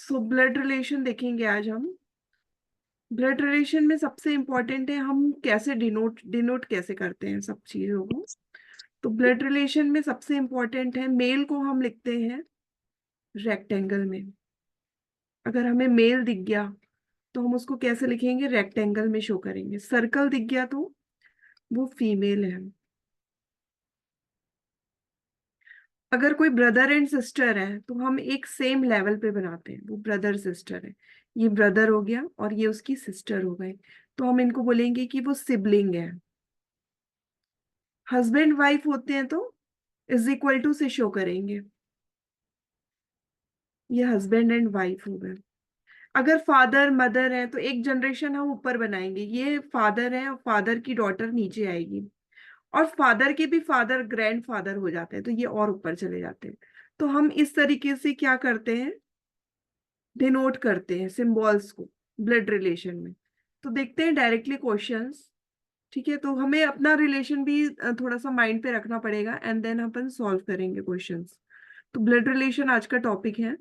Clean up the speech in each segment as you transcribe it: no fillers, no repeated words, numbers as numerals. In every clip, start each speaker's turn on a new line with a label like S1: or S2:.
S1: So blood relation देखेंगे आज हम। ब्लड रिलेशन में सबसे इंपॉर्टेंट है हम कैसे डिनोट कैसे करते हैं सब चीजों को। तो ब्लड रिलेशन में सबसे इंपॉर्टेंट है, मेल को हम लिखते हैं रेक्टेंगल में। अगर हमें मेल दिख गया तो हम उसको कैसे लिखेंगे, रेक्टेंगल में शो करेंगे। सर्कल दिख गया तो वो फीमेल है। अगर कोई ब्रदर एंड सिस्टर है तो हम एक सेम लेवल पे बनाते हैं, वो ब्रदर सिस्टर है। ये ब्रदर हो गया और ये उसकी सिस्टर हो गई, तो हम इनको बोलेंगे कि वो सिबलिंग है। हस्बैंड वाइफ होते हैं तो इज इक्वल टू से शो करेंगे, ये हस्बैंड एंड वाइफ हो गए। अगर फादर मदर है तो एक जनरेशन हम ऊपर बनाएंगे, ये फादर है और फादर की डॉटर नीचे आएगी, और फादर के भी फादर ग्रैंड फादर हो जाते हैं तो ये और ऊपर चले जाते हैं। तो हम इस तरीके से क्या करते हैं, डिनोट करते हैं सिंबल्स को ब्लड रिलेशन में। तो देखते हैं डायरेक्टली क्वेश्चंस। ठीक है, तो हमें अपना रिलेशन भी थोड़ा सा माइंड पे रखना पड़ेगा एंड देन अपन सॉल्व करेंगे क्वेश्चंस। तो ब्लड रिलेशन आज का टॉपिक है।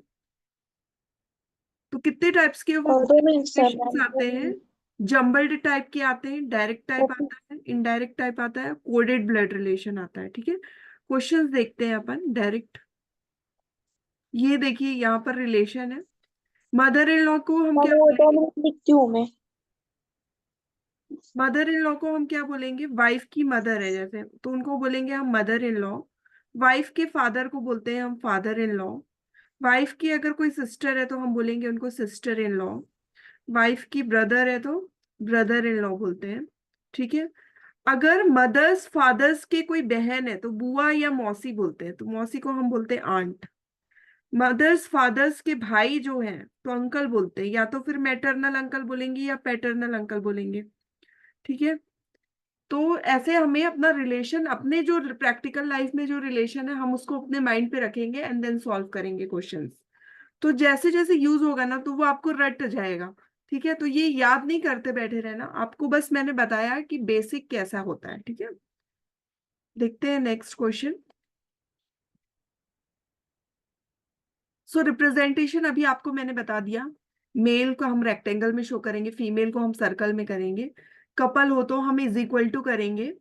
S1: तो कितने टाइप्स के वो
S2: ऑटो में सर
S1: रिलेशंस आते हैं, जम्बल्ड टाइप के आते हैं, डायरेक्ट टाइप आता है, इनडायरेक्ट टाइप आता है, कोडेड ब्लड रिलेशन आता है। ठीक है, क्वेश्चंस देखते हैं अपन डायरेक्ट। ये देखिए यहाँ पर रिलेशन है, मदर इन लॉ को हम क्या
S2: वो
S1: बोलेंगे,
S2: लिखती हूँ मैं।
S1: मदर इन लॉ को हम क्या बोलेंगे, वाइफ की मदर है जैसे तो उनको बोलेंगे हम मदर इन लॉ। वाइफ के फादर को बोलते हैं हम फादर इन लॉ। वाइफ की अगर कोई सिस्टर है तो हम बोलेंगे उनको सिस्टर इन लॉ। वाइफ की ब्रदर है तो ब्रदर इन लॉ बोलते हैं। ठीक है, अगर मदर्स फादर्स के कोई बहन है तो बुआ या मौसी बोलते हैं, तो मौसी को हम बोलते हैं आंट। मदर्स फादर्स के भाई जो हैं तो अंकल बोलते हैं, या तो फिर मैटरनल अंकल बोलेंगे या पैटर्नल अंकल बोलेंगे। ठीक है, तो ऐसे हमें अपना रिलेशन, अपने जो प्रैक्टिकल लाइफ में जो रिलेशन है हम उसको अपने माइंड पे रखेंगे एंड देन सॉल्व करेंगे क्वेश्चंस। तो जैसे जैसे यूज होगा ना तो वो आपको रट जाएगा। ठीक है, तो ये याद नहीं करते बैठे रहना, आपको बस मैंने बताया कि बेसिक कैसा होता है। ठीक है, देखते हैं नेक्स्ट क्वेश्चन। सो रिप्रेजेंटेशन अभी आपको मैंने बता दिया, मेल को हम रेक्टेंगल में शो करेंगे, फीमेल को हम सर्कल में करेंगे। कपल हो तो हम इज इक्वल टू करेंगे।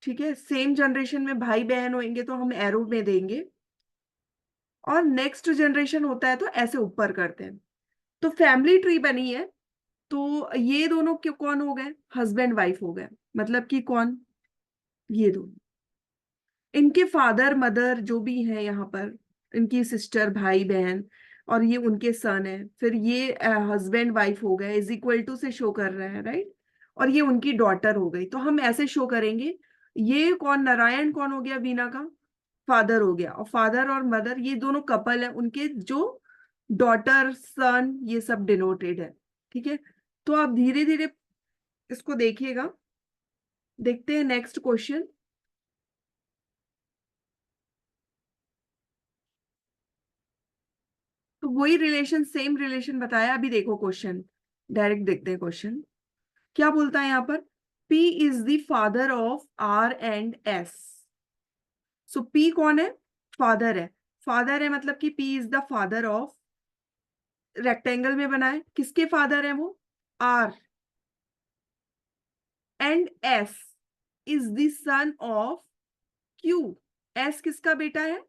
S1: ठीक है, सेम जनरेशन में भाई बहन होंगे तो हम एरो में देंगे, और नेक्स्ट जनरेशन होता है तो ऐसे ऊपर करते हैं। तो फैमिली ट्री बनी है, तो ये दोनों क्यों कौन हो गए, हस्बैंड वाइफ हो गए। मतलब कि कौन, ये दोनों, इनके फादर मदर जो भी है यहाँ पर, इनकी सिस्टर भाई बहन, और ये उनके सन है, फिर ये हस्बैंड वाइफ हो गए, इज इक्वल टू से शो कर रहे हैं, राइट। और ये उनकी डॉटर हो गई, तो हम ऐसे शो करेंगे। ये कौन, नारायण कौन हो गया, वीना का फादर हो गया, और फादर और मदर ये दोनों कपल है, उनके जो डॉटर सन ये सब डिनोटेड है। ठीक है, तो आप धीरे धीरे इसको देखिएगा। देखते हैं नेक्स्ट क्वेश्चन। तो वही रिलेशन, सेम रिलेशन बताया। अभी देखो क्वेश्चन, डायरेक्ट देखते हैं क्वेश्चन क्या बोलता है यहाँ पर। P is the father of R and S। So P कौन है, फादर है। फादर है मतलब कि P is the father of, rectangle में बना है, किसके फादर है वो, R। And S is the son of Q। S किसका बेटा है,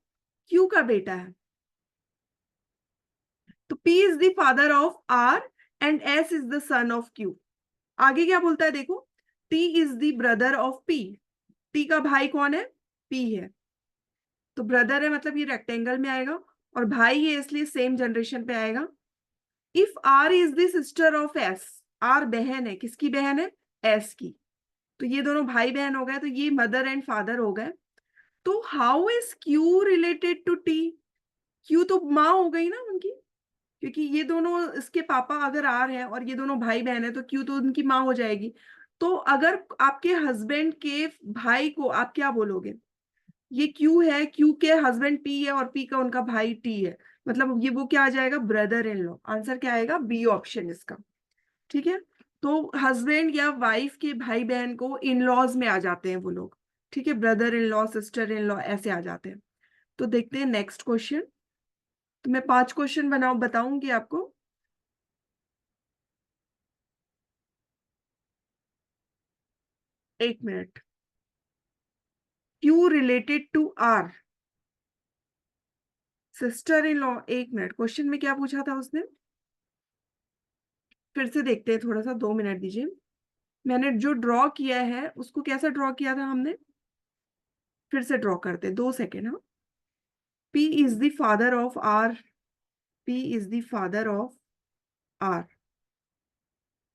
S1: Q का बेटा है। तो P is the father of R and S is the son of Q। आगे क्या बोलता है देखो, T is the brother of P। T का भाई कौन है, P है। तो ब्रदर है मतलब ये रेक्टेंगल में आएगा, और भाई है इसलिए सेम जनरेशन पे आएगा। If R is the sister of S, R बहन है, किसकी बहन है, S की। तो ये दोनों भाई बहन हो गए, तो ये मदर एंड फादर हो गए। तो how is Q related to T, Q तो माँ हो गई ना उनकी, क्योंकि ये दोनों, इसके पापा अगर आर हैं और ये दोनों भाई बहन है तो क्यू तो उनकी माँ हो जाएगी। तो अगर आपके हस्बैंड के भाई को आप क्या बोलोगे, ये क्यू है, क्यू के हस्बैंड पी है और पी का उनका भाई टी है, मतलब ये वो क्या आ जाएगा, ब्रदर इन लॉ। आंसर क्या आएगा, बी ऑप्शन इसका। ठीक है, तो हस्बैंड या वाइफ के भाई बहन को इन लॉज में आ जाते हैं वो लोग। ठीक है, brother in law sister in law ऐसे आ जाते हैं। तो देखते हैं नेक्स्ट क्वेश्चन। तो मैं 5 क्वेश्चन बताऊंगी आपको, एक minute, Q related to R sister in law. एक मिनट, क्वेश्चन में क्या पूछा था उसने, फिर से देखते हैं, थोड़ा सा 2 मिनट दीजिए। मैंने जो ड्रॉ किया है उसको कैसा ड्रॉ किया था हमने, फिर से ड्रॉ करते हैं, 2 सेकेंड। हाँ, P is the father of R. P is the father of R.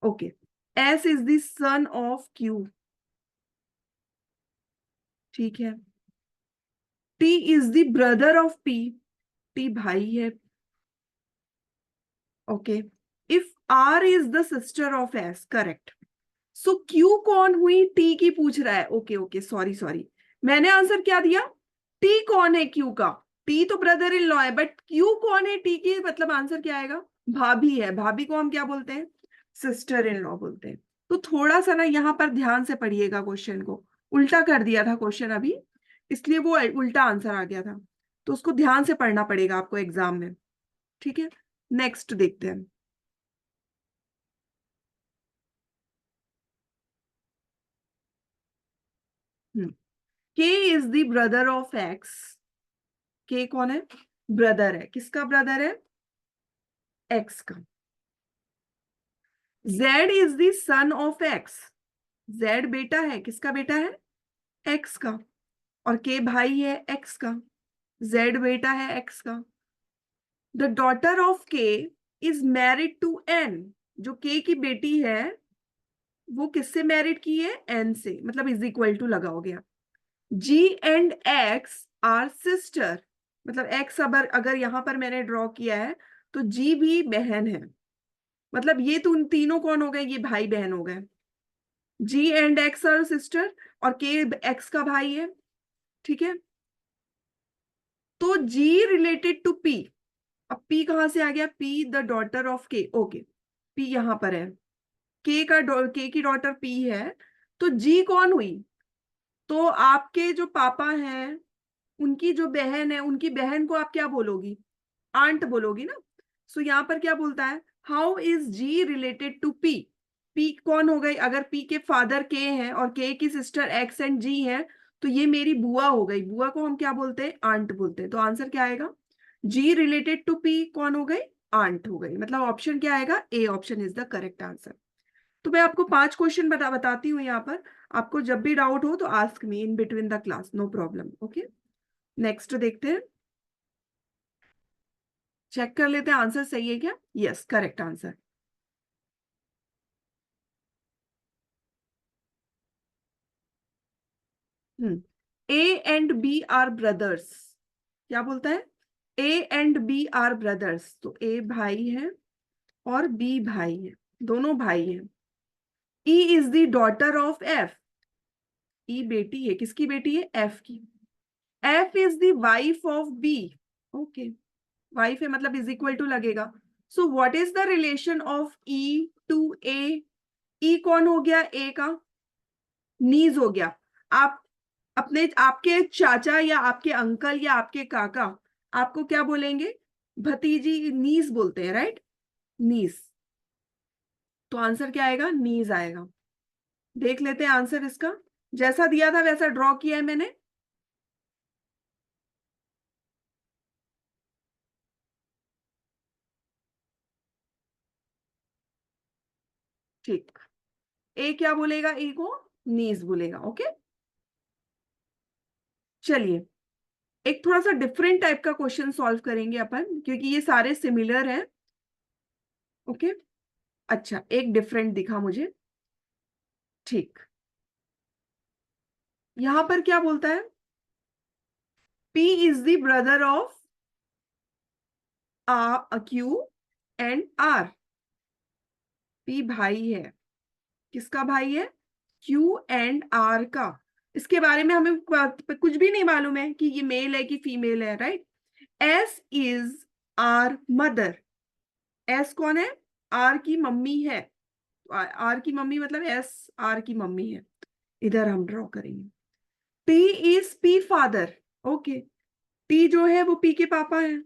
S1: Okay. S is the son of Q. ठीक है। T is the brother of P. T भाई है। Okay. If R is the sister of S, correct. So Q कौन हुई, T की पूछ रहा है। ओके ओके, सॉरी सॉरी, मैंने आंसर क्या दिया, T कौन है Q का, T तो ब्रदर इन लॉ है, बट Q कौन है T की, मतलब आंसर क्या आएगा, भाभी है। भाभी को हम क्या बोलते हैं, सिस्टर इन लॉ बोलते हैं। तो थोड़ा सा ना यहाँ पर ध्यान से पढ़िएगा, क्वेश्चन को उल्टा कर दिया था क्वेश्चन अभी, इसलिए वो उल्टा आंसर आ गया था, तो उसको ध्यान से पढ़ना पड़ेगा आपको एग्जाम में। ठीक है, नेक्स्ट देखते हैं। के is the brother of x. के कौन है, ब्रदर है, किसका ब्रदर है, एक्स का। Z is the son of x. Z बेटा है, किसका बेटा है, एक्स का। और के भाई है एक्स का, जेड बेटा है एक्स का। द डॉटर ऑफ के इज मैरिड टू एन। जो के की बेटी है वो किससे मैरिड की है, एन से, मतलब इज इक्वल टू लगाओगे आप। जी एंड एक्स आर सिस्टर, मतलब एक्स अगर यहां पर मैंने ड्रॉ किया है तो जी भी बहन है, मतलब ये तो उन तीनों कौन हो गए, ये भाई बहन हो गए। जी एंड एक्स आर सिस्टर, और के एक्स का भाई है। ठीक है, तो जी रिलेटेड टू पी। अब पी कहां से आ गया, पी द डॉटर ऑफ के। ओके, पी यहां पर है, के की डॉटर पी है, तो जी कौन हुई, तो आपके जो पापा हैं उनकी जो बहन है, उनकी बहन को आप क्या बोलोगी, आंट बोलोगी ना। सो यहाँ पर क्या बोलता है, how is G related to P. P कौन हो गई, अगर पी के फादर के हैं और के की सिस्टर एक्स एंड जी है, तो ये मेरी बुआ हो गई। बुआ को हम क्या बोलते हैं, आंट बोलते हैं। तो आंसर क्या आएगा, जी रिलेटेड टू पी कौन हो गई, आंट हो गई। मतलब ऑप्शन क्या आएगा, A option is the correct answer. तो मैं आपको 5 क्वेश्चन बताती हूँ यहाँ पर, आपको जब भी डाउट हो तो ask me in between the class, no problem. Okay, next देखते हैं, चेक कर लेते हैं आंसर सही है क्या। Yes, correct answer. A and B are brothers, क्या बोलता है, A and B are brothers, तो ए भाई है और बी भाई है, दोनों भाई हैं। E is the daughter of F. E बेटी है, किसकी बेटी है, एफ की। F is the wife of B. Okay, wife है मतलब इज इक्वल टू लगेगा। So what is the relation of E to A. E कौन हो गया, ए का नीज हो गया। आप अपने आपके चाचा या आपके अंकल या आपके काका आपको क्या बोलेंगे, भतीजी, नीस बोलते हैं, राइट, नीस। तो आंसर क्या आएगा, नीज आएगा। देख लेते हैं आंसर इसका, जैसा दिया था वैसा ड्रॉ किया है मैंने। ठीक, ए क्या बोलेगा, ए को नीज बोलेगा। ओके, चलिए एक थोड़ा सा डिफरेंट टाइप का क्वेश्चन सॉल्व करेंगे अपन, क्योंकि ये सारे सिमिलर हैं। ओके, अच्छा एक डिफरेंट दिखा मुझे। ठीक, यहां पर क्या बोलता है, P is the brother of Q and R. P भाई है, किसका भाई है, क्यू एंड आर का। इसके बारे में हमें कुछ भी नहीं मालूम है कि ये मेल है कि फीमेल है, right. S is R mother. S कौन है, आर की मम्मी है। आर की मम्मी मतलब एस आर की मम्मी है, इधर हम ड्रॉ करेंगे। T is P father. Okay, T जो है वो पी के पापा है,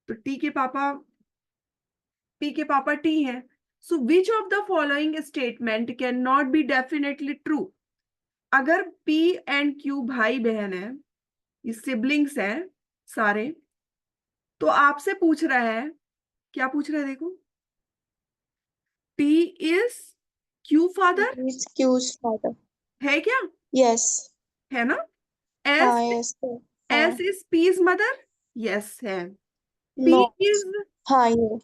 S1: तो टी के पापा, पी के पापा टी है। So which of the following statement can not be definitely true? अगर P एंड Q भाई बहन है, ये सिबलिंग्स हैं सारे, तो आपसे पूछ रहा है, क्या पूछ रहा है देखो, P is Q father
S2: It's Q's father.
S1: है क्या?
S2: Yes.
S1: है ना?
S2: हाँ,
S1: S
S2: yes.
S1: S
S2: हाँ.
S1: Is P's mother? यस है। P
S2: No.
S1: इज
S2: हाँ, ये.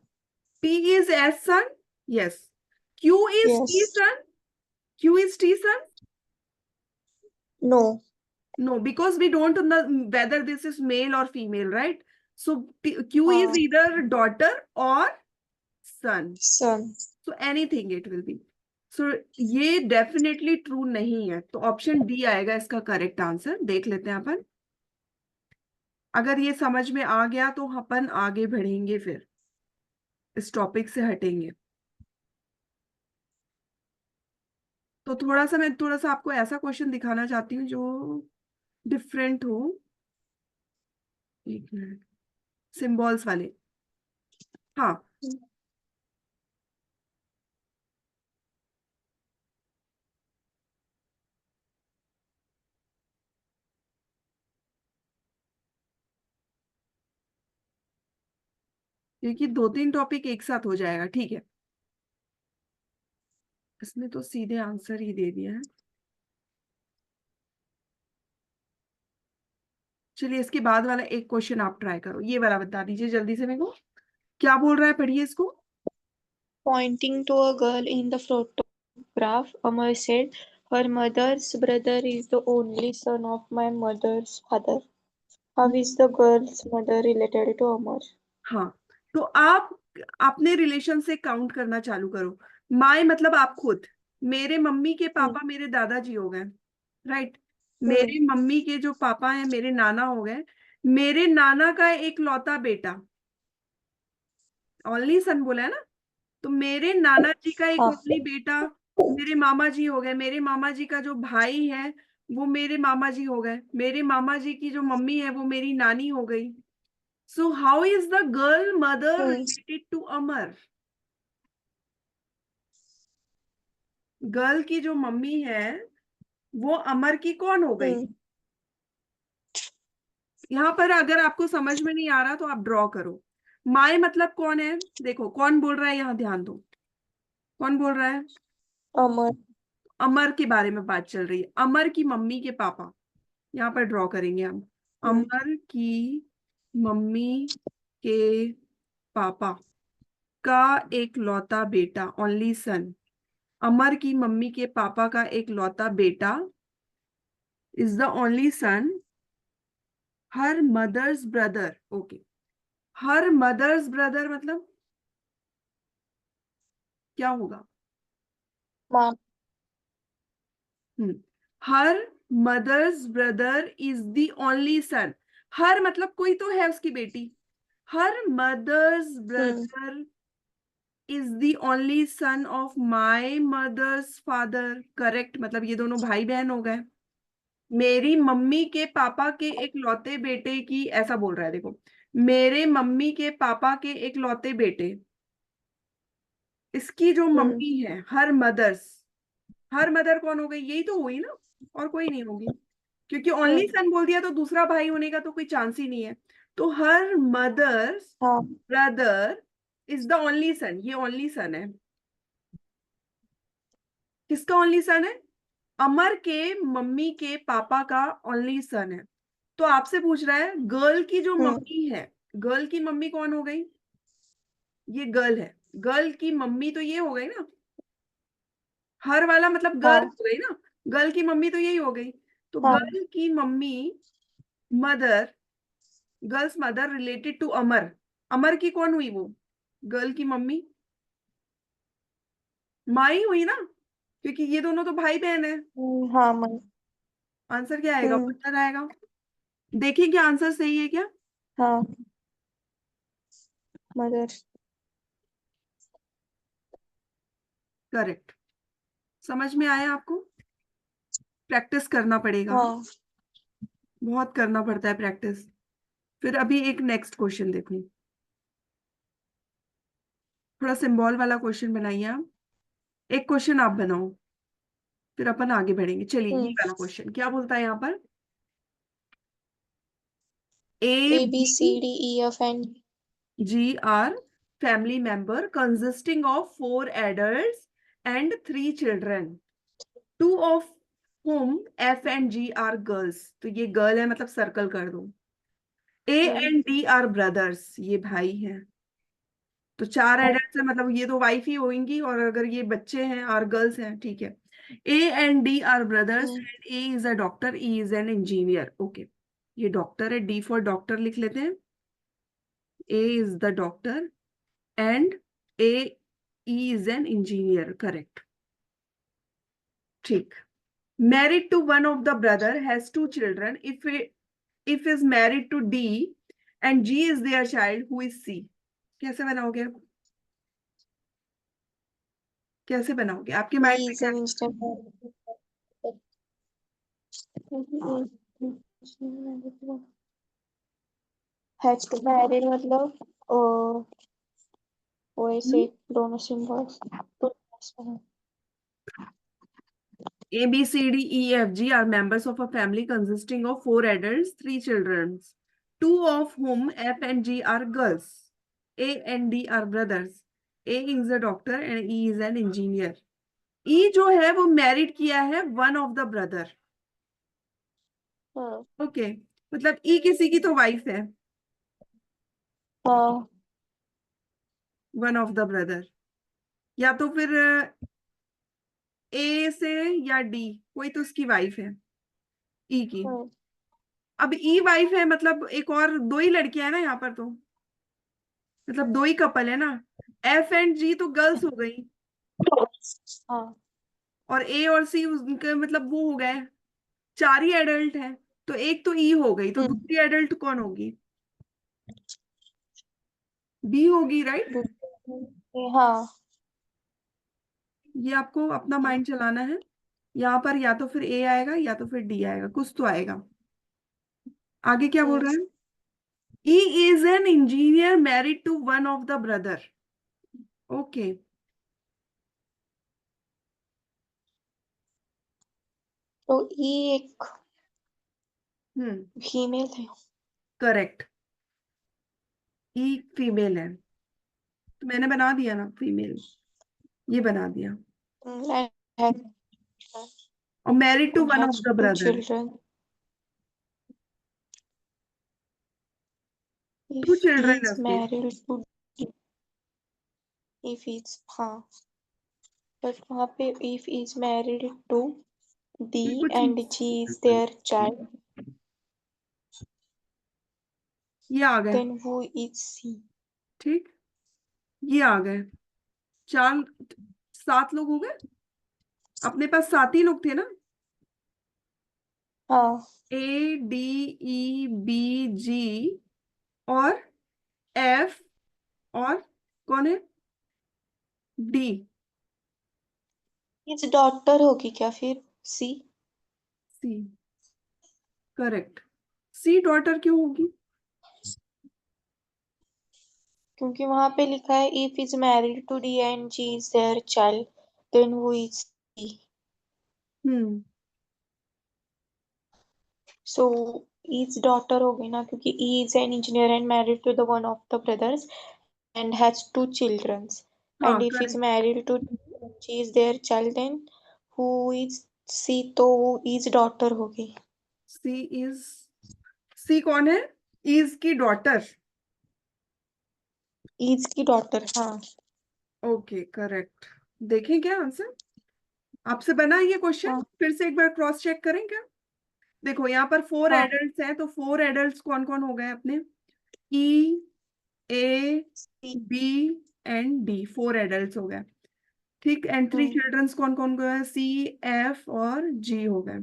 S1: P is S son? Yes. Q is T
S2: Yes.
S1: son? Q is T son?
S2: No.
S1: No, because we don't know whether this is male or female, right? So Q is
S2: हाँ.
S1: either daughter or son.
S2: Son.
S1: So anything it will be. So ये definitely true नहीं है, तो option D आएगा इसका correct answer. देख लेते हैं अपन, अगर ये समझ में आ गया तो अपन आगे बढ़ेंगे, फिर इस टॉपिक से हटेंगे। तो मैं थोड़ा सा आपको ऐसा क्वेश्चन दिखाना चाहती हूँ जो डिफरेंट हो। एक मिनट, सिंबल्स वाले। हाँ, क्योंकि 2-3 टॉपिक एक साथ हो जाएगा, ठीक है। इसमें तो सीधे आंसर ही दे दिया है। चलिए इसके बाद वाला एक क्वेश्चन आप ट्राई करो, ये वाला बता दीजिए जल्दी से मेरे को, क्या बोल रहा है, पढ़िए इसको।
S2: Pointing to a girl in the photograph, Amar said, "Her mother's brother is the only son of my mother's father. How is the girl's mother related to Amar?"
S1: हाँ, तो आप अपने रिलेशन से काउंट करना चालू करो। माय मतलब आप खुद, मेरे मम्मी के
S2: हम्म.
S1: पापा मेरे दादाजी हो गए, राइट।
S2: हम्म.
S1: मेरे मम्मी के जो पापा हैं मेरे नाना हो गए। मेरे नाना का एक लौता बेटा, ओनली सन बोला है ना, तो मेरे नाना जी का एक
S2: हाँ.
S1: ओनली बेटा मेरे मामा जी हो गए। मेरे मामा जी का जो भाई है वो मेरे मामा जी हो गए। मेरे मामा जी की जो मम्मी है वो मेरी नानी हो गई। So how is the girl mother
S2: hmm.
S1: Related to Amar? Girl की जो मम्मी है वो अमर की कौन हो गई?
S2: हम्म.
S1: यहाँ पर अगर आपको समझ में नहीं आ रहा तो आप ड्रॉ करो। माए मतलब कौन है, देखो कौन बोल रहा है, यहाँ ध्यान दो, कौन बोल रहा है?
S2: Amar.
S1: अमर के बारे में बात चल रही है। अमर की मम्मी के पापा, यहाँ पर ड्रॉ करेंगे हम।
S2: हम्म.
S1: अमर की मम्मी के पापा का एक लौता बेटा, ओनली सन। अमर की मम्मी के पापा का एक लौता बेटा is the only son. Her mother's brother, okay. Her mother's brother मतलब क्या होगा?
S2: Mom.
S1: Her mother's brother is the only son. Her मतलब कोई तो है उसकी बेटी। Her mother's
S2: hmm.
S1: Brother is the only son of my mother's father, correct. मतलब ये दोनों भाई बहन हो गए। मेरी मम्मी के पापा के एक लौते बेटे की, ऐसा बोल रहा है देखो, मेरे मम्मी के पापा के एक लौते बेटे, इसकी जो
S2: हम्म.
S1: मम्मी है, हर मदर्स। हर मदर कौन हो गई? यही तो हुई ना, और कोई नहीं होगी, क्योंकि ओनली
S2: हम्म.
S1: सन बोल दिया तो दूसरा भाई होने का तो कोई चांस ही नहीं है। तो हर मदर्स
S2: हाँ.
S1: ब्रदर इज द ओनली सन, ये ओनली सन है। किसका ओनली सन है? अमर के मम्मी के पापा का ओनली सन है। तो आपसे पूछ रहा है गर्ल की जो
S2: हम्म.
S1: मम्मी है, गर्ल की मम्मी कौन हो गई? ये गर्ल है, गर्ल की मम्मी तो ये हो गई ना। हर वाला मतलब गर्ल
S2: हाँ.
S1: हो गई ना, गर्ल की मम्मी तो यही हो गई। तो
S2: हाँ.
S1: गर्ल की मम्मी, mother, girl's mother related to Amar. Amar की कौन हुई वो? गर्ल की मम्मी माँ ही हुई ना, क्योंकि ये दोनों तो भाई बहन है।
S2: हाँ, मन.
S1: आंसर क्या आएगा,
S2: हम्म.
S1: मदर आएगा। देखिए क्या आंसर सही है क्या?
S2: हाँ. मदर.
S1: करेक्ट। समझ में आया आपको? प्रैक्टिस करना पड़ेगा,
S2: हाँ.
S1: बहुत करना पड़ता है प्रैक्टिस। फिर अभी एक नेक्स्ट क्वेश्चन देखो, थोड़ा सिंबल वाला क्वेश्चन बनाइए आप। एक क्वेश्चन आप बनाओ, फिर अपन आगे बढ़ेंगे। चलिए, ये वाला क्वेश्चन क्या बोलता है यहाँ पर? A
S2: A B
S1: B
S2: C D E F and
S1: G are family member consisting of 4 adults and 3 children, 2 of whom F and G are girls। तो ये गर्ल है, मतलब सर्कल कर दो। A and D are brothers, ये भाई हैं। तो 4 एडल्ट है, मतलब ये तो वाइफ ही होंगी, और अगर ये बच्चे हैं और गर्ल्स हैं, ठीक है। A and D are brothers and A is a doctor, E is an engineer। Okay, ये डॉक्टर है, D फॉर डॉक्टर लिख लेते हैं। A is the doctor and A E is an engineer, correct। ठीक। Married to one of the brother, has 2 children, if is married to D and G is their child, who is C। कैसे बनाओगे आप? कैसे बनाओगे? आपके mind
S2: E
S1: में
S2: is
S1: क्या?
S2: an instant has to married मतलब वैसे दोनों symbols
S1: A, B, C, D, E, F, G are members of a family consisting of 4 adults, 3 children, 2 of whom F and G are girls. A and D are brothers. A is a doctor and E is an engineer। E जो है वो married किया है one of the brother.
S2: हाँ
S1: okay, मतलब ई किसी की तो वाइफ है,
S2: हाँ
S1: वन ऑफ द ब्रदर। या तो फिर ए से या डी, कोई तो उसकी वाइफ है, ई की।
S2: हाँ
S1: अब ई वाइफ है, मतलब एक और 2 ही लड़कियां है ना यहाँ पर, तो मतलब 2 ही कपल है ना। एफ एंड जी तो गर्ल्स हो गई,
S2: हाँ
S1: और ए और सी उनके मतलब वो हो गए, 4 ही एडल्ट है। तो एक तो ई हो गई, तो दूसरी एडल्ट कौन होगी? बी होगी, राइट।
S2: हाँ
S1: ये आपको अपना माइंड चलाना है। यहाँ पर या तो फिर ए आएगा या तो फिर डी आएगा, कुछ तो आएगा। आगे क्या बोल रहा है? E is an engineer married to one of the brother. Okay.
S2: तो E एक
S1: हम्म,
S2: फीमेल है।
S1: करेक्ट। ई फीमेल है, तो मैंने बना दिया ना फीमेल, ये बना दिया।
S2: And has
S1: और married to
S2: and
S1: one of
S2: has
S1: the
S2: two
S1: brother.
S2: children.
S1: टू
S2: If
S1: चिल्ड्रन है
S2: is
S1: उसके।
S2: married to if is हाँ बट वहाँ पे if is married to D
S1: ये कुछ
S2: and G is their child,
S1: ये आ गए,
S2: then who is C?
S1: ठीक। ये आ गए, 7 लोग हो गए। अपने पास 7 ही लोग थे ना।
S2: हाँ
S1: ए डी ई बी जी और एफ, और कौन है? डी।
S2: इस डॉटर होगी क्या फिर C?
S1: सी, करेक्ट। सी डॉटर क्यों होगी?
S2: क्योंकि वहाँ पे लिखा है if is married to D and G is their child, then who is C?
S1: Hmm,
S2: So is daughter हो गई ना, क्योंकि E is an engineer and married to the one of the brothers and has 2 children.
S1: हाँ
S2: And if is
S1: correct.
S2: married to she is their child, then who is C? तो वो is daughter होगी।
S1: सी is, सी कौन है? Is की daughter.
S2: is की daughter हाँ।
S1: Okay, correct. देखें क्या आंसर? आपसे बना ये क्वेश्चन,
S2: हाँ
S1: फिर से एक बार क्रॉस चेक करें क्या? देखो यहाँ पर फोर
S2: हाँ
S1: एडल्ट्स हैं, तो 4 एडल्ट्स कौन कौन हो गए अपने? E, A,
S2: C,
S1: B and D, 4 adults हो गए। ठीक, एंड थ्री
S2: हम्म
S1: चिल्ड्रंस कौन कौन गए? सी, एफ और जी हो गए।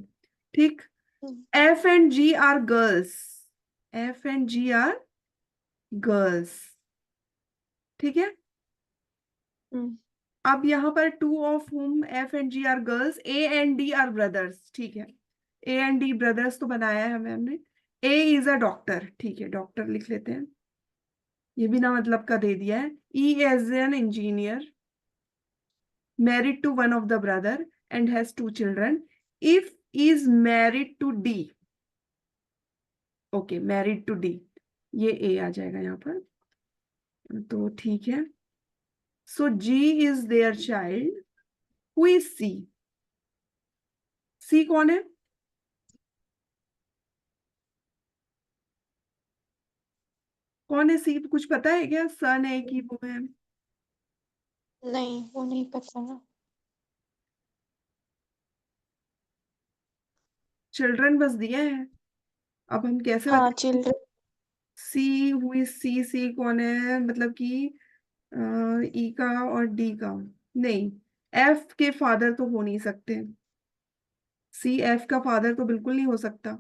S1: ठीक।
S2: Hmm
S1: F and G are girls, F and G are girls, ठीक है।
S2: हम्म
S1: अब यहाँ पर 2 of whom F and G are girls, A and D are brothers, ठीक है। ए एंड डी ब्रदर्स तो बनाया है हमने। ए इज अ डॉक्टर, ठीक है, डॉक्टर लिख लेते हैं। ये बिना मतलब का दे दिया है। E as an engineer married to one of the brother and has two children. If is married to D, okay married to D, ये ए आ जाएगा यहाँ पर, तो ठीक है। So G is their child, who is C, C कौन है? कौन है सी, कुछ पता है क्या? सन है कि वो है?
S2: नहीं, वो नहीं पता ना।
S1: चिल्ड्रन बस दिए हैं, अब हम कैसे
S2: हाँ,
S1: बताएं?
S2: चिल्ड्रन।
S1: सी हुई, सी कौन है, मतलब कि ई का और डी का, नहीं, एफ के फादर तो हो नहीं सकते, सी एफ का फादर तो बिल्कुल नहीं हो सकता।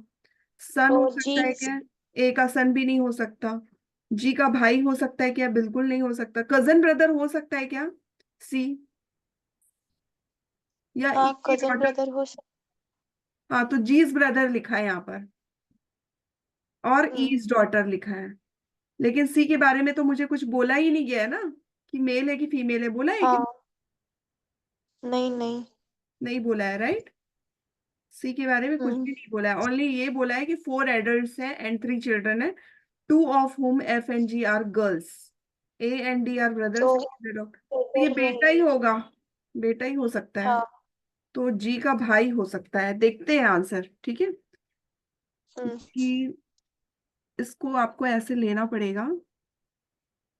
S1: सन
S2: तो
S1: हो
S2: जी।
S1: सकता है क्या? ए का सन भी नहीं हो सकता। जी का भाई हो सकता है क्या? बिल्कुल नहीं हो सकता। कजन ब्रदर हो सकता है क्या? सी, या ई
S2: हाँ,
S1: की
S2: कजन
S1: डॉटर?
S2: ब्रदर हो सकता।
S1: हाँ, तो जीज ब्रदर लिखा है यहाँ पर और
S2: हम्म।
S1: ईज डॉटर लिखा है, लेकिन सी के बारे में तो मुझे कुछ बोला ही नहीं गया है ना, कि मेल है कि फीमेल है, बोला है कि
S2: हाँ। नहीं नहीं।
S1: नहीं बोला है, राइट? सी के बारे में कुछ
S2: हम्म।
S1: भी नहीं बोला है, ओनली ये बोला है कि 4 एडल्ट्स हैं एंड 3 चिल्ड्रन है, 2 of whom F and G are girls, A and D are brothers.
S2: तो
S1: तो ये
S2: ब्रदर
S1: बेटा ही
S2: रहेंगे।
S1: होगा, बेटा ही हो सकता है।
S2: हाँ।
S1: तो जी का भाई हो सकता है, देखते हैं आंसर, ठीक है।
S2: हम्म।
S1: कि इसको आपको ऐसे लेना पड़ेगा,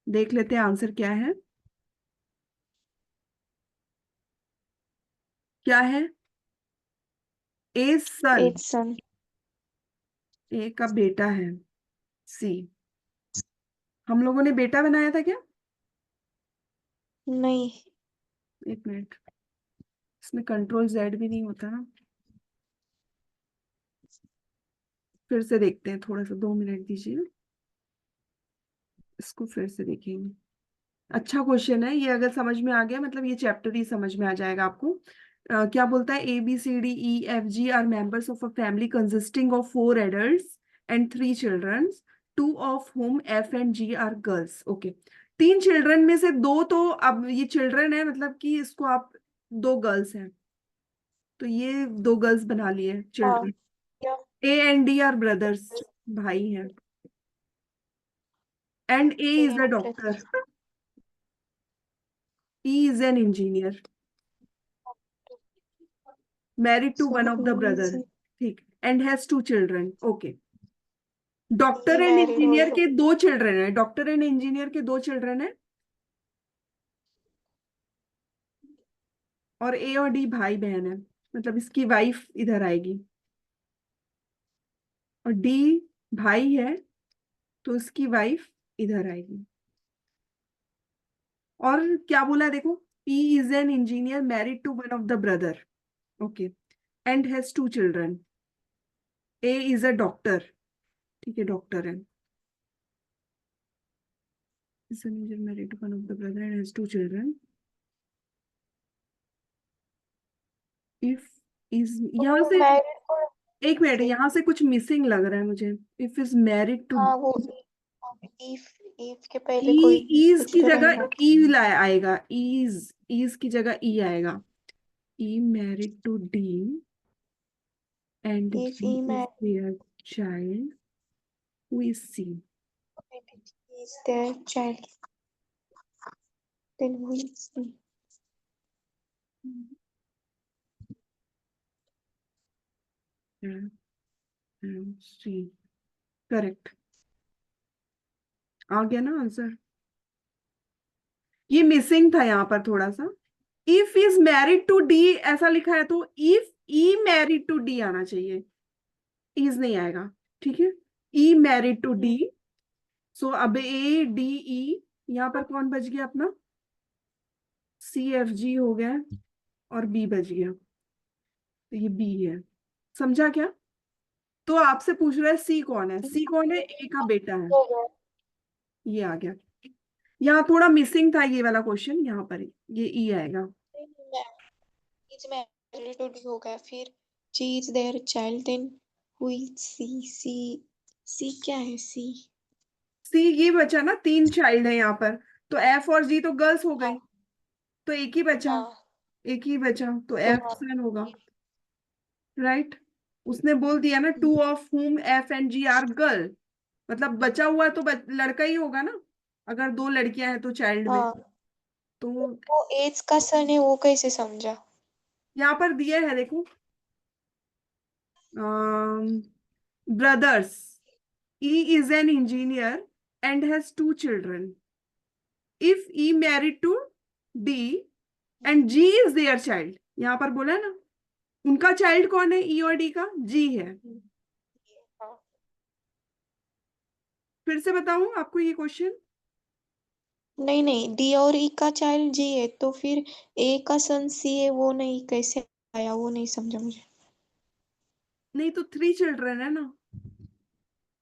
S1: देख लेते हैं आंसर क्या है। क्या है? ए सन,
S2: एट सन।
S1: ए का बेटा है सी। हम लोगों ने बेटा बनाया था क्या?
S2: नहीं।
S1: एक मिनट, इसमें कंट्रोल जेड भी नहीं होता ना, फिर से देखते हैं, थोड़ा सा 2 मिनट दीजिए, इसको फिर से देखेंगे। अच्छा क्वेश्चन है ये, अगर समझ में आ गया मतलब ये चैप्टर ही समझ में आ जाएगा आपको। क्या बोलता है? ABCDEFG are members of a family consisting of 4 adults and 3 childrens, 2 of whom F and G are girls. Okay, 3 children में से 2 तो, अब ये चिल्ड्रन है मतलब कि इसको आप, 2 गर्ल्स हैं, तो ये 2 गर्ल्स बना लिए
S2: हाँ।
S1: चिल्ड्रन।
S2: क्या?
S1: A and D are brothers, भाई हैं, and A is a doctor,
S2: brother.
S1: E is an engineer married to
S2: so
S1: one of the brother,
S2: is
S1: ठीक, and has 2 children. Okay,
S2: he
S1: doctor and
S2: married
S1: engineer
S2: also.
S1: के 2 children है, doctor and engineer के 2 children है, और ए और D भाई बहन है, मतलब इसकी वाइफ इधर आएगी, और डी भाई है, तो इसकी वाइफ इधर आएगी। और क्या बोला है देखो, E is an engineer married to one of the brother, okay, and has 2 children. A is a doctor, ठीक है, डॉक्टर है, is an engineer married to one of the brother and has 2 children. If is, यहाँ
S2: तो
S1: से
S2: married को
S1: एक minute,
S2: से।
S1: यहाँ से कुछ मिसिंग लग रहा है मुझे। इफ इज मैरिड टू,
S2: हाँ, वो ईफ। ईफ के
S1: ई,
S2: पहले कोई
S1: ईज
S2: कुछ
S1: की
S2: तो
S1: जगह
S2: रहना।
S1: ई आएगा, ईज की जगह ई आएगा। E married to D and
S2: if
S1: G
S2: E
S1: is their child, who is C?
S2: Married is their child, then who is C?
S1: C, correct, आ गया ना आंसर। ये मिसिंग था यहाँ पर थोड़ा सा, if is married to D ऐसा लिखा है, तो if E married to D आना चाहिए, इज नहीं आएगा, ठीक है। E married to D, so अब ए डी ई, यहाँ पर कौन बच गया अपना? सी एफ जी हो गया, और बी बच गया, तो ये बी है, समझा क्या? तो आपसे पूछ रहा है सी कौन है, सी कौन है? ए का बेटा है,
S2: हो गया।
S1: ये आ गया। यहाँ थोड़ा मिसिंग था ये वाला क्वेश्चन, यहाँ पर ये ई आएगा।
S2: इज मैरिड टू डी हो गया, फिर she is their child, then who is C? C. C क्या है? सी।
S1: सी ये बचा ना, 3 चाइल्ड है यहाँ पर, तो एफ और जी तो गर्ल्स हो गई,
S2: हाँ
S1: तो एक ही बचा,
S2: हाँ।
S1: एक ही बचा, तो
S2: तो
S1: एफ सन होगा, राइट। उसने बोल दिया ना, two of whom F and G are girl, मतलब बचा हुआ तो लड़का ही होगा ना, अगर 2 लड़कियां हैं तो चाइल्ड में।
S2: हाँ,
S1: तो
S2: वो एज का सन है वो कैसे समझा?
S1: यहाँ पर दिया है देखो, brothers, E is an engineer and has 2 children. If E married to D and G is their child, यहाँ पर बोला है ना, उनका चाइल्ड कौन है, E और D का, G है।
S2: हाँ।
S1: फिर से बताऊं आपको ये क्वेश्चन।
S2: नहीं नहीं, डी और ई का चाइल्ड जी है, तो फिर ए का सन सी है, वो नहीं कैसे आया, वो नहीं समझा मुझे।
S1: नहीं तो 3 चिल्ड्रन है ना,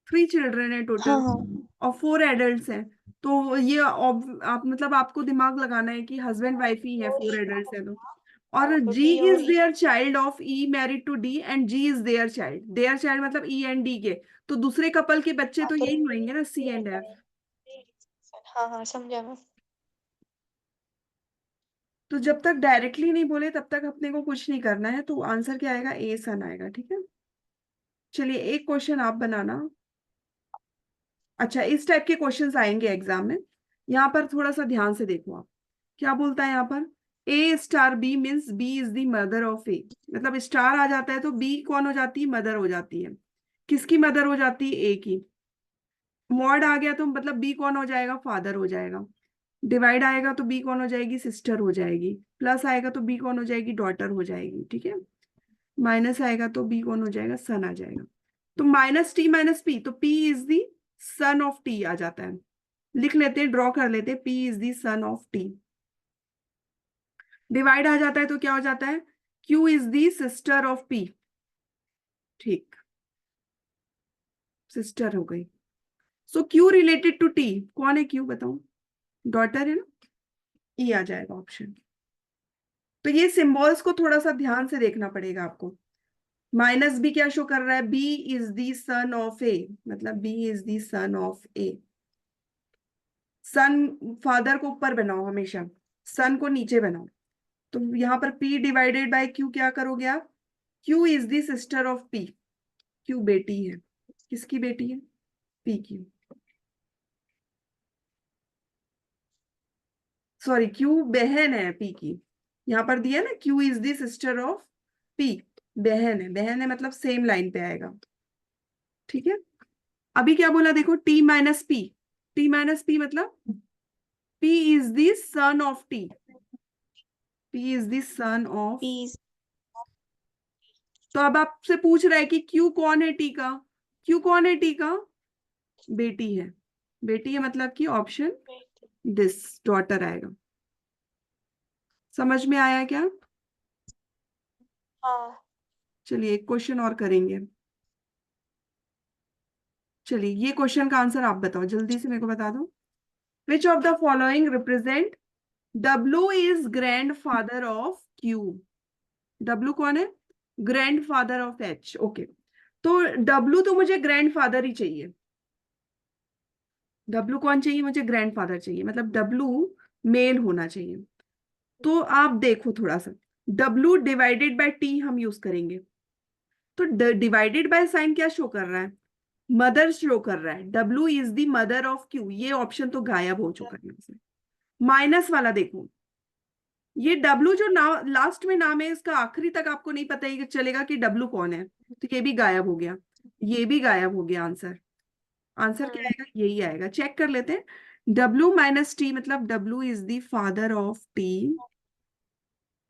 S1: 3 चिल्ड्रन है
S2: हाँ
S1: टोटल,
S2: हाँ।
S1: और 4 एडल्ट हैं। तो ये आप मतलब आपको दिमाग लगाना है कि हस्बैंड वाइफ ही है,
S2: और ई
S1: 4 एडल्ट है तो।
S2: हाँ,
S1: और
S2: तो
S1: जी
S2: डी और
S1: is
S2: E.
S1: Their child of E married to D and G is their child मतलब ई एंड डी के, तो दूसरे कपल के बच्चे
S2: हाँ
S1: तो
S2: तो
S1: यही होंगे ना, सी एंड एफ।
S2: हाँ हाँ, समझा मैं।
S1: तो जब तक डायरेक्टली नहीं बोले तब तक अपने को कुछ नहीं करना है, तो आंसर क्या आएगा, ए सन आएगा, ठीक है। चलिए एक क्वेश्चन आप बनाना। अच्छा, इस टाइप के क्वेश्चंस आएंगे एग्जाम में, यहाँ पर थोड़ा सा ध्यान से देखो आप। क्या बोलता है यहाँ पर, A star B means B is the mother of A, मतलब स्टार आ जाता है तो बी कौन हो जाती है, मदर हो जाती है। किसकी मदर हो जाती है, ए की। मॉड आ गया तो मतलब बी कौन हो जाएगा, फादर हो जाएगा। डिवाइड आएगा तो बी कौन हो जाएगी, सिस्टर हो जाएगी। प्लस आएगा तो बी कौन हो जाएगी, डॉटर हो जाएगी, ठीक है। माइनस आएगा तो बी कौन हो जाएगा, सन आ जाएगा। तो माइनस टी माइनस पी, तो P is the son of T आ जाता है। लिख लेते हैं, ड्रॉ कर लेते हैं, P is the son of T. Divide आ जाता है तो क्या हो जाता है, Q is the sister of P, ठीक, सिस्टर हो गई। So Q related to T, कौन है क्यू बताओ, डॉटर है ना, ई आ जाएगा ऑप्शन। तो ये सिंबल्स को थोड़ा सा ध्यान से देखना पड़ेगा आपको। माइनस बी क्या शो कर रहा है, B is the son of A, मतलब B is the son of A. Son, father को ऊपर बनाओ हमेशा, सन को नीचे बनाओ। तो यहाँ पर P डिवाइडेड बाय Q क्या करोगे आप, Q is the sister of P, Q बेटी है, किसकी बेटी है, P की। सॉरी, Q बहन है P की, यहाँ पर दिया ना Q is the sister of P, बहन है, बहन है मतलब सेम लाइन पे आएगा, ठीक है। अभी क्या बोला देखो, T minus P, T minus P मतलब P is the son of T, P is the son of.
S2: पीस।
S1: तो अब आपसे पूछ रहा है कि क्यू कौन है टी का, क्यू कौन है टी का, बेटी है, बेटी है मतलब कि ऑप्शन दिस, डॉटर आएगा। समझ में आया क्या।
S2: हाँ।
S1: चलिए एक क्वेश्चन और करेंगे। चलिए ये क्वेश्चन का आंसर आप बताओ, जल्दी से मेरे को बता दो। विच of the following represent, W is grand father of Q, W कौन है, grand father of H, okay. तो डब्ल्यू तो मुझे ग्रैंड फादर ही चाहिए, डब्ल्यू कौन चाहिए मुझे, ग्रैंडफादर चाहिए, मतलब डब्ल्यू मेल होना चाहिए। तो आप देखो थोड़ा सा, डब्ल्यू डिवाइडेड बाय टी हम यूज करेंगे, तो डिवाइडेड बाय साइन क्या शो कर रहा है, मदर शो कर रहा है, W is the mother of Q, ये ऑप्शन तो गायब हो चुका है यहाँ से। माइनस वाला देखो, ये डब्ल्यू जो लास्ट में नाम है इसका आखिरी तक आपको नहीं पता ही चलेगा कि डब्ल्यू कौन है, तो ये भी गायब हो गया, ये भी गायब हो गया आंसर। आंसर क्या
S2: हम्म।
S1: आएगा, यही आएगा, चेक कर लेते हैं। डब्ल्यू माइनस टी मतलब W is the father of T,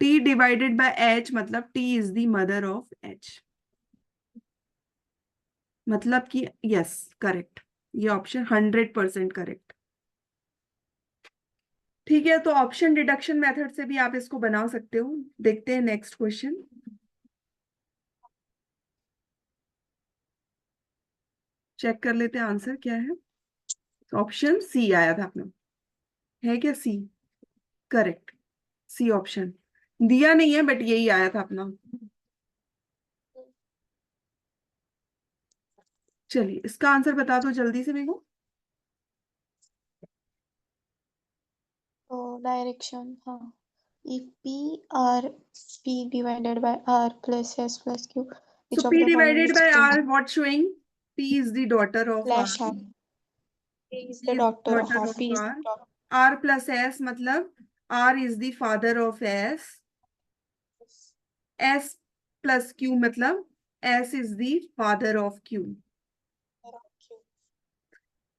S1: T divided by H मतलब T is the mother of H, मतलब कि यस, करेक्ट, ये ऑप्शन 100% करेक्ट। ठीक है, तो ऑप्शन डिडक्शन मेथड से भी आप इसको बना सकते हो। देखते हैं नेक्स्ट क्वेश्चन, चेक कर लेते हैं आंसर क्या है। ऑप्शन सी आया था अपना, है क्या सी, करेक्ट, सी ऑप्शन दिया नहीं है बट यही आया था अपना। चलिए इसका आंसर बता दो जल्दी से मेरे को।
S2: डायरेक्शन, हाँ। If P R P divided by R plus S plus Q,
S1: So
S2: which of
S1: P
S2: the following
S1: divided
S2: is
S1: by
S2: true?
S1: R, what showing? P is the daughter of R.
S2: Slash R. P is
S1: P
S2: the
S1: is the
S2: daughter of
S1: daughter
S2: R.
S1: of
S2: P is
S1: R.
S2: the daughter.
S1: R plus S मतलब R is the father of S. S plus Q मतलब S is the father of Q.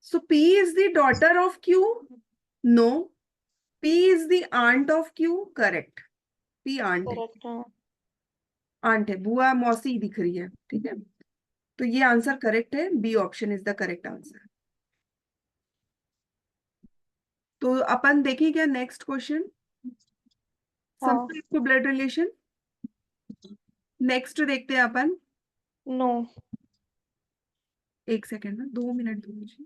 S1: So P is the daughter of Q? No. P is the aunt of Q? Correct. P aunt है.
S2: Correct.
S1: Aunt है, बुआ मौसी दिख रही है, ठीक है. तो ये आंसर करेक्ट है, B option is the correct answer. तो अपन देखिए क्या नेक्स्ट क्वेश्चन.
S2: हाँ.
S1: समझ इसको ब्लड रिलेशन. नेक्स्ट देखते हैं अपन.
S2: No.
S1: एक सेकेंड ना, 2 मिनट दो मुझे.